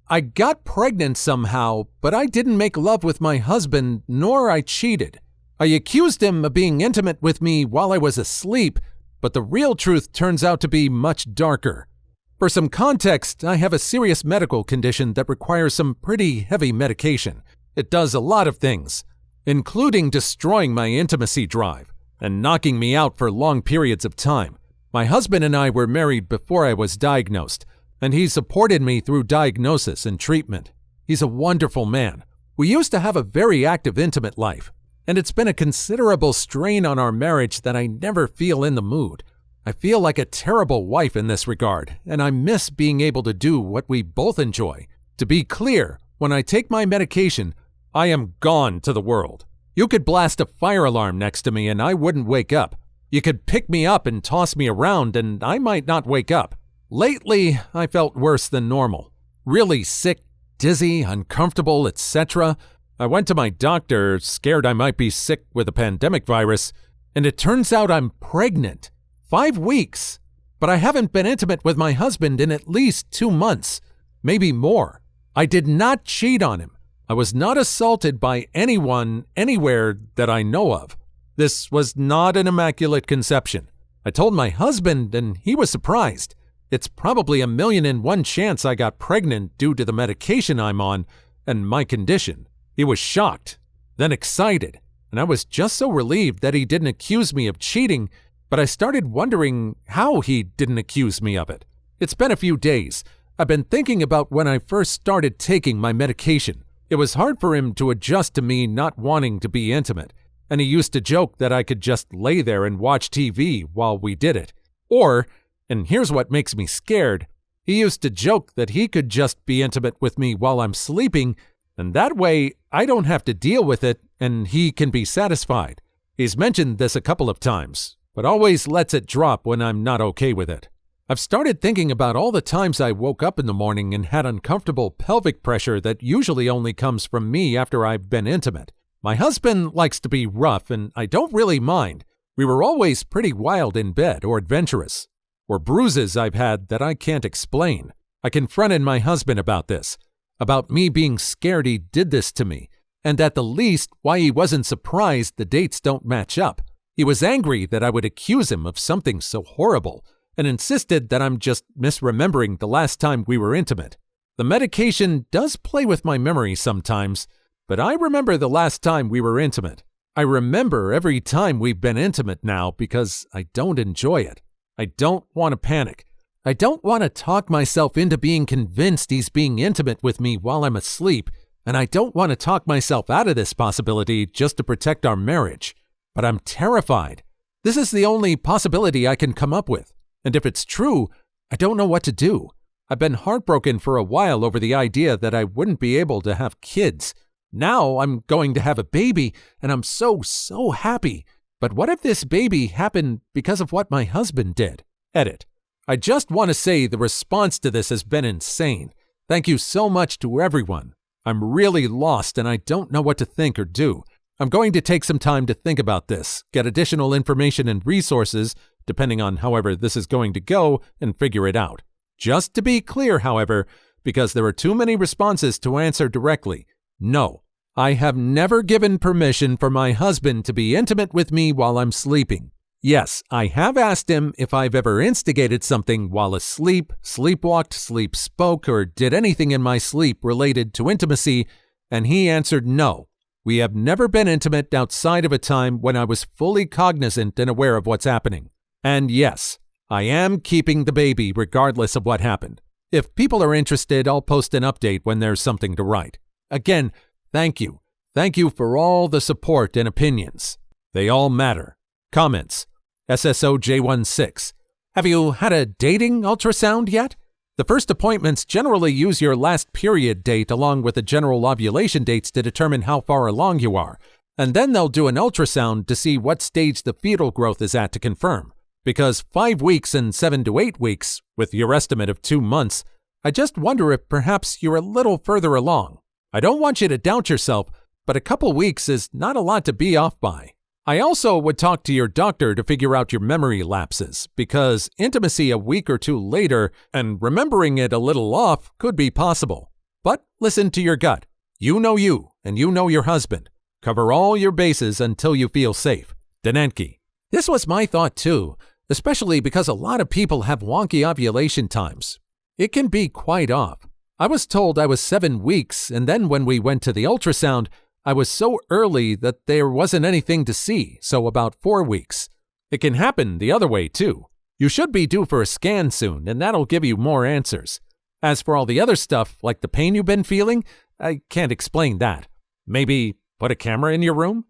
I got pregnant somehow, but I didn't make love with my husband, nor I cheated. I accused him of being intimate with me while I was asleep, but the real truth turns out to be much darker. For some context, I have a serious medical condition that requires some pretty heavy medication. It does a lot of things, including destroying my intimacy drive and knocking me out for long periods of time. My husband and I were married before I was diagnosed, and he supported me through diagnosis and treatment. He's a wonderful man. We used to have a very active intimate life, and it's been a considerable strain on our marriage that I never feel in the mood. I feel like a terrible wife in this regard, and I miss being able to do what we both enjoy. To be clear, when I take my medication, I am gone to the world. You could blast a fire alarm next to me and I wouldn't wake up. You could pick me up and toss me around and I might not wake up. Lately, I felt worse than normal. Really sick, dizzy, uncomfortable, etc. I went to my doctor, scared I might be sick with a pandemic virus, and it turns out I'm pregnant. 5 weeks. But I haven't been intimate with my husband in at least 2 months, maybe more. I did not cheat on him. I was not assaulted by anyone, anywhere that I know of. This was not an immaculate conception. I told my husband and he was surprised. It's probably 1,000,001 chance I got pregnant due to the medication I'm on and my condition. He was shocked, then excited, and I was just so relieved that he didn't accuse me of cheating, but I started wondering how he didn't accuse me of it. It's been a few days. I've been thinking about when I first started taking my medication. It was hard for him to adjust to me not wanting to be intimate, and he used to joke that I could just lay there and watch TV while we did it. Or, and here's what makes me scared, he used to joke that he could just be intimate with me while I'm sleeping, and that way I don't have to deal with it and he can be satisfied. He's mentioned this a couple of times, but always lets it drop when I'm not okay with it. I've started thinking about all the times I woke up in the morning and had uncomfortable pelvic pressure that usually only comes from me after I've been intimate. My husband likes to be rough, and I don't really mind. We were always pretty wild in bed or adventurous. Or bruises I've had that I can't explain. I confronted my husband about this, about me being scared he did this to me, and at the least why he wasn't surprised the dates don't match up. He was angry that I would accuse him of something so horrible, and insisted that I'm just misremembering the last time we were intimate. The medication does play with my memory sometimes, but I remember the last time we were intimate. I remember every time we've been intimate now because I don't enjoy it. I don't want to panic. I don't want to talk myself into being convinced he's being intimate with me while I'm asleep, and I don't want to talk myself out of this possibility just to protect our marriage. But I'm terrified. This is the only possibility I can come up with. And if it's true, I don't know what to do. I've been heartbroken for a while over the idea that I wouldn't be able to have kids. Now I'm going to have a baby, and I'm so happy. But what if this baby happened because of what my husband did? Edit. I just want to say the response to this has been insane. Thank you so much to everyone. I'm really lost and I don't know what to think or do. I'm going to take some time to think about this, get additional information and resources, depending on however this is going to go, and figure it out. Just to be clear, however, because there are too many responses to answer directly, no, I have never given permission for my husband to be intimate with me while I'm sleeping. Yes, I have asked him if I've ever instigated something while asleep, sleepwalked, sleep spoke, or did anything in my sleep related to intimacy, and he answered no. We have never been intimate outside of a time when I was fully cognizant and aware of what's happening. And yes, I am keeping the baby regardless of what happened. If people are interested, I'll post an update when there's something to write. Again, thank you. Thank you for all the support and opinions. They all matter. Comments. SSOJ16. Have you had a dating ultrasound yet? The first appointments generally use your last period date along with the general ovulation dates to determine how far along you are, and then they'll do an ultrasound to see what stage the fetal growth is at to confirm. Because 5 weeks and 7 to 8 weeks, with your estimate of 2 months, I just wonder if perhaps you're a little further along. I don't want you to doubt yourself, but a couple weeks is not a lot to be off by. I also would talk to your doctor to figure out your memory lapses, because intimacy a week or 2 later and remembering it a little off could be possible. But listen to your gut. You know you, and you know your husband. Cover all your bases until you feel safe. Denenke. This was my thought too, especially because a lot of people have wonky ovulation times. It can be quite off. I was told I was 7 weeks, and then when we went to the ultrasound, I was so early that there wasn't anything to see, so about 4 weeks. It can happen the other way too. You should be due for a scan soon, and that'll give you more answers. As for all the other stuff, like the pain you've been feeling, I can't explain that. Maybe put a camera in your room?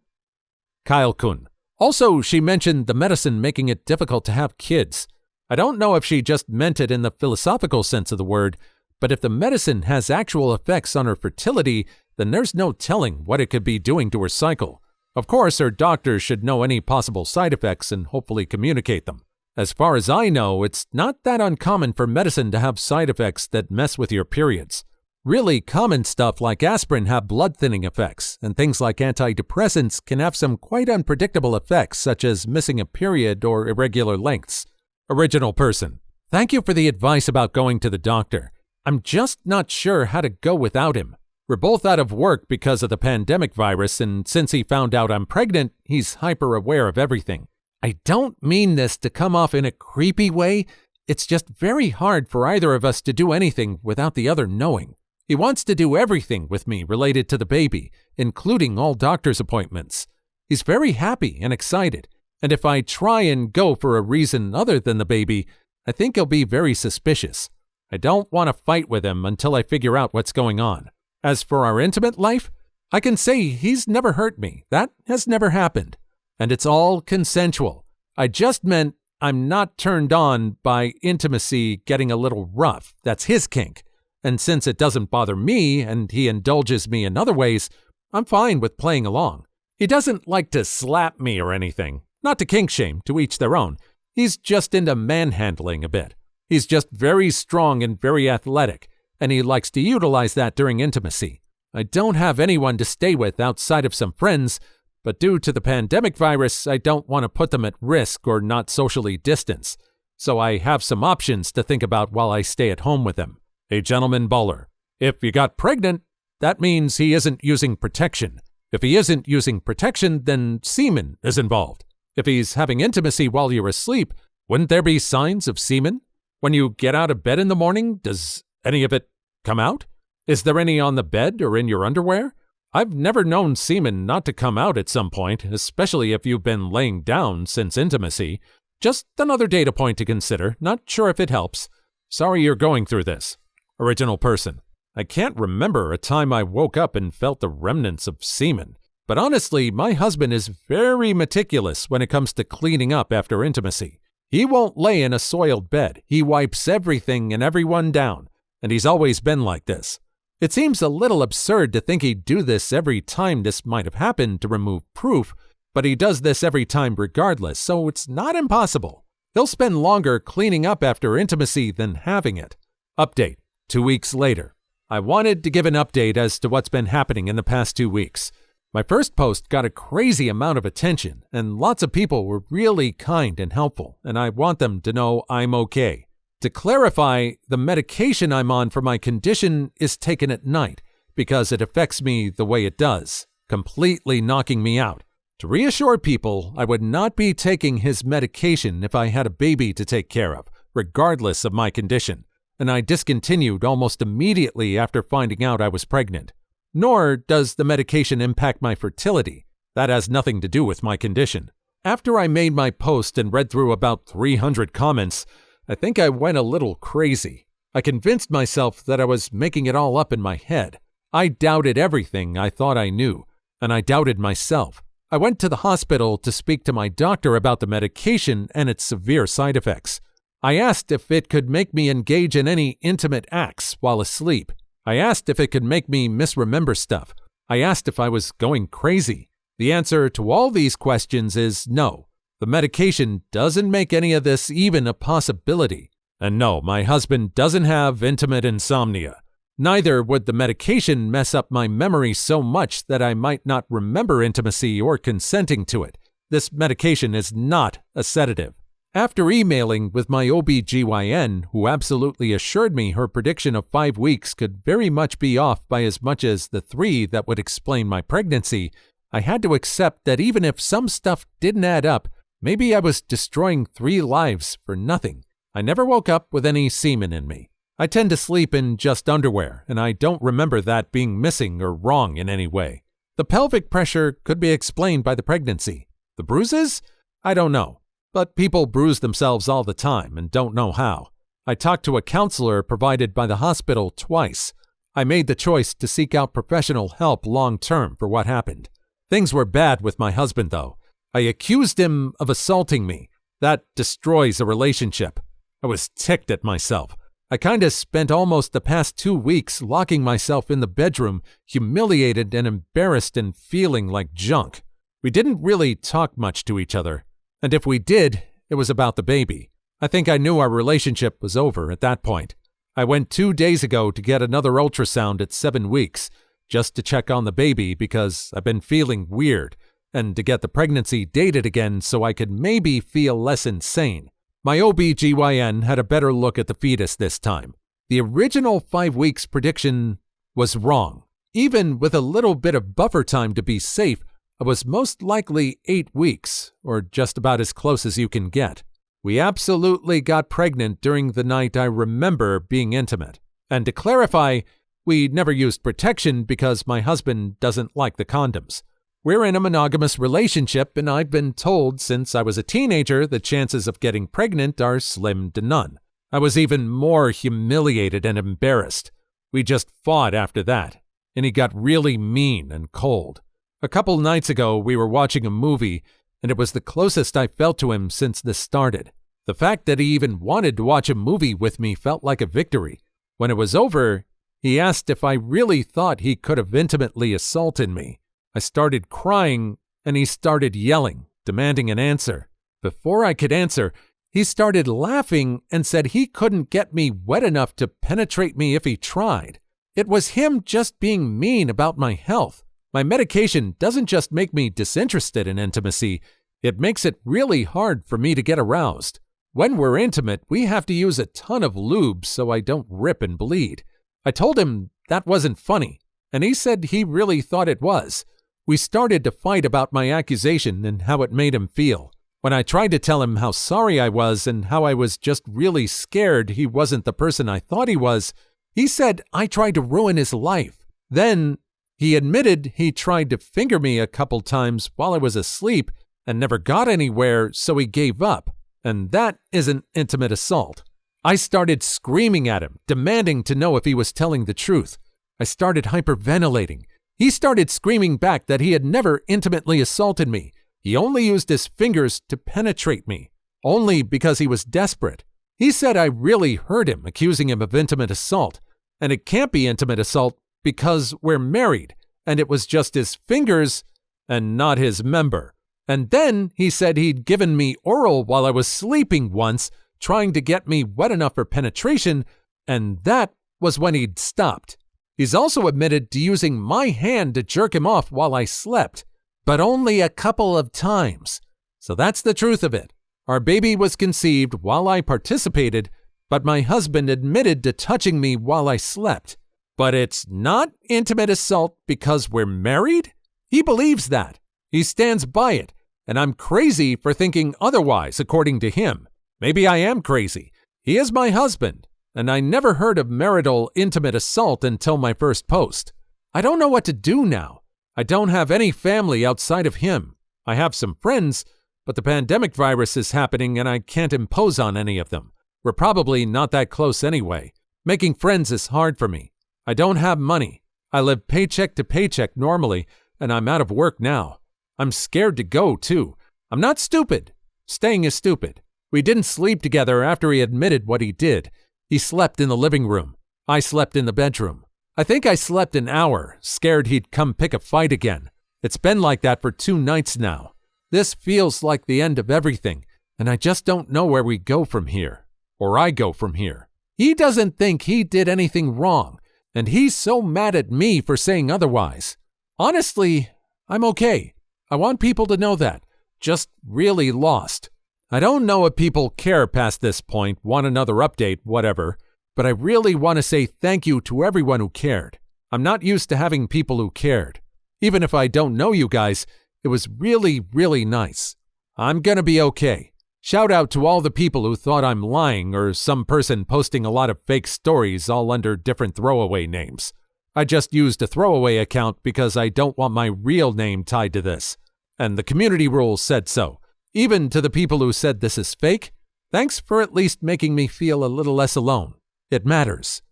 Kyle Kun. Also, she mentioned the medicine making it difficult to have kids. I don't know if she just meant it in the philosophical sense of the word, but if the medicine has actual effects on her fertility, then there's no telling what it could be doing to her cycle. Of course, her doctor should know any possible side effects and hopefully communicate them. As far as I know, it's not that uncommon for medicine to have side effects that mess with your periods. Really common stuff like aspirin have blood-thinning effects, and things like antidepressants can have some quite unpredictable effects such as missing a period or irregular lengths. Original person. Thank you for the advice about going to the doctor. I'm just not sure how to go without him. We're both out of work because of the pandemic virus, and since he found out I'm pregnant, he's hyper-aware of everything. I don't mean this to come off in a creepy way. It's just very hard for either of us to do anything without the other knowing. He wants to do everything with me related to the baby, including all doctor's appointments. He's very happy and excited, and if I try and go for a reason other than the baby, I think he'll be very suspicious. I don't want to fight with him until I figure out what's going on. As for our intimate life, I can say he's never hurt me. That has never happened. And it's all consensual. I just meant I'm not turned on by intimacy getting a little rough. That's his kink. And since it doesn't bother me and he indulges me in other ways, I'm fine with playing along. He doesn't like to slap me or anything. Not to kink shame, to each their own. He's just into manhandling a bit. He's just very strong and very athletic, and he likes to utilize that during intimacy. I don't have anyone to stay with outside of some friends, but due to the pandemic virus, I don't want to put them at risk or not socially distance. So I have some options to think about while I stay at home with him. A gentleman bowler. If you got pregnant, that means he isn't using protection. If he isn't using protection, then semen is involved. If he's having intimacy while you're asleep, wouldn't there be signs of semen? When you get out of bed in the morning, does any of it come out? Is there any on the bed or in your underwear? I've never known semen not to come out at some point, especially if you've been laying down since intimacy. Just another data point to consider. Not sure if it helps. Sorry you're going through this. Original person. I can't remember a time I woke up and felt the remnants of semen. But honestly, my husband is very meticulous when it comes to cleaning up after intimacy. He won't lay in a soiled bed. He wipes everything and everyone down. And he's always been like this. It seems a little absurd to think he'd do this every time this might have happened to remove proof, but he does this every time regardless, so it's not impossible. He'll spend longer cleaning up after intimacy than having it. Update. 2 weeks later. I wanted to give an update as to what's been happening in the past 2 weeks. My first post got a crazy amount of attention, and lots of people were really kind and helpful, and I want them to know I'm okay. To clarify, the medication I'm on for my condition is taken at night because it affects me the way it does, completely knocking me out. To reassure people, I would not be taking his medication if I had a baby to take care of, regardless of my condition, and I discontinued almost immediately after finding out I was pregnant. Nor does the medication impact my fertility. That has nothing to do with my condition. After I made my post and read through about 300 comments, I think I went a little crazy. I convinced myself that I was making it all up in my head. I doubted everything I thought I knew, and I doubted myself. I went to the hospital to speak to my doctor about the medication and its severe side effects. I asked if it could make me engage in any intimate acts while asleep. I asked if it could make me misremember stuff. I asked if I was going crazy. The answer to all these questions is no. The medication doesn't make any of this even a possibility. And no, my husband doesn't have intimate insomnia. Neither would the medication mess up my memory so much that I might not remember intimacy or consenting to it. This medication is not a sedative. After emailing with my OBGYN, who absolutely assured me her prediction of 5 weeks could very much be off by as much as the 3 that would explain my pregnancy, I had to accept that even if some stuff didn't add up, maybe I was destroying 3 lives for nothing. I never woke up with any semen in me. I tend to sleep in just underwear, and I don't remember that being missing or wrong in any way. The pelvic pressure could be explained by the pregnancy. The bruises? I don't know. But people bruise themselves all the time and don't know how. I talked to a counselor provided by the hospital twice. I made the choice to seek out professional help long-term for what happened. Things were bad with my husband, though. I accused him of assaulting me. That destroys a relationship. I was ticked at myself. I kinda spent almost the past 2 weeks locking myself in the bedroom, humiliated and embarrassed and feeling like junk. We didn't really talk much to each other. And if we did, it was about the baby. I think I knew our relationship was over at that point. I went 2 days ago to get another ultrasound at 7 weeks, just to check on the baby because I've been feeling weird, and to get the pregnancy dated again so I could maybe feel less insane. My OBGYN had a better look at the fetus this time. The original 5 weeks prediction was wrong. Even with a little bit of buffer time to be safe, I was most likely 8 weeks, or just about as close as you can get. We absolutely got pregnant during the night I remember being intimate. And to clarify, we never used protection because my husband doesn't like the condoms. We're in a monogamous relationship, and I've been told since I was a teenager the chances of getting pregnant are slim to none. I was even more humiliated and embarrassed. We just fought after that, and he got really mean and cold. A couple nights ago, we were watching a movie, and it was the closest I felt to him since this started. The fact that he even wanted to watch a movie with me felt like a victory. When it was over, he asked if I really thought he could have intimately assaulted me. I started crying, and he started yelling, demanding an answer. Before I could answer, he started laughing and said he couldn't get me wet enough to penetrate me if he tried. It was him just being mean about my health. My medication doesn't just make me disinterested in intimacy, it makes it really hard for me to get aroused. When we're intimate, we have to use a ton of lube so I don't rip and bleed. I told him that wasn't funny, and he said he really thought it was. We started to fight about my accusation and how it made him feel. When I tried to tell him how sorry I was and how I was just really scared he wasn't the person I thought he was, he said I tried to ruin his life. Then he admitted he tried to finger me a couple times while I was asleep and never got anywhere, so he gave up. And that isn't intimate assault. I started screaming at him, demanding to know if he was telling the truth. I started hyperventilating. He started screaming back that he had never intimately assaulted me. He only used his fingers to penetrate me, only because he was desperate. He said I really hurt him, accusing him of intimate assault. And it can't be intimate assault because we're married, and it was just his fingers and not his member. And then he said he'd given me oral while I was sleeping once, trying to get me wet enough for penetration, and that was when he'd stopped. He's also admitted to using my hand to jerk him off while I slept, but only a couple of times. So that's the truth of it. Our baby was conceived while I participated, but my husband admitted to touching me while I slept. But it's not intimate assault because we're married? He believes that. He stands by it, and I'm crazy for thinking otherwise, according to him. Maybe I am crazy. He is my husband, and I never heard of marital intimate assault until my first post. I don't know what to do now. I don't have any family outside of him. I have some friends, but the pandemic virus is happening and I can't impose on any of them. We're probably not that close anyway. Making friends is hard for me. I don't have money. I live paycheck to paycheck normally, and I'm out of work now. I'm scared to go, too. I'm not stupid. Staying is stupid. We didn't sleep together after he admitted what he did. He slept in the living room. I slept in the bedroom. I think I slept an hour, scared he'd come pick a fight again. It's been like that for 2 nights now. This feels like the end of everything, and I just don't know where we go from here. Or I go from here. He doesn't think he did anything wrong, and he's so mad at me for saying otherwise. Honestly, I'm okay. I want people to know that. Just really lost. I don't know if people care past this point, want another update, whatever, but I really want to say thank you to everyone who cared. I'm not used to having people who cared. Even if I don't know you guys, it was really, really nice. I'm gonna be okay. Shout out to all the people who thought I'm lying or some person posting a lot of fake stories all under different throwaway names. I just used a throwaway account because I don't want my real name tied to this. And the community rules said so. Even to the people who said this is fake, thanks for at least making me feel a little less alone. It matters.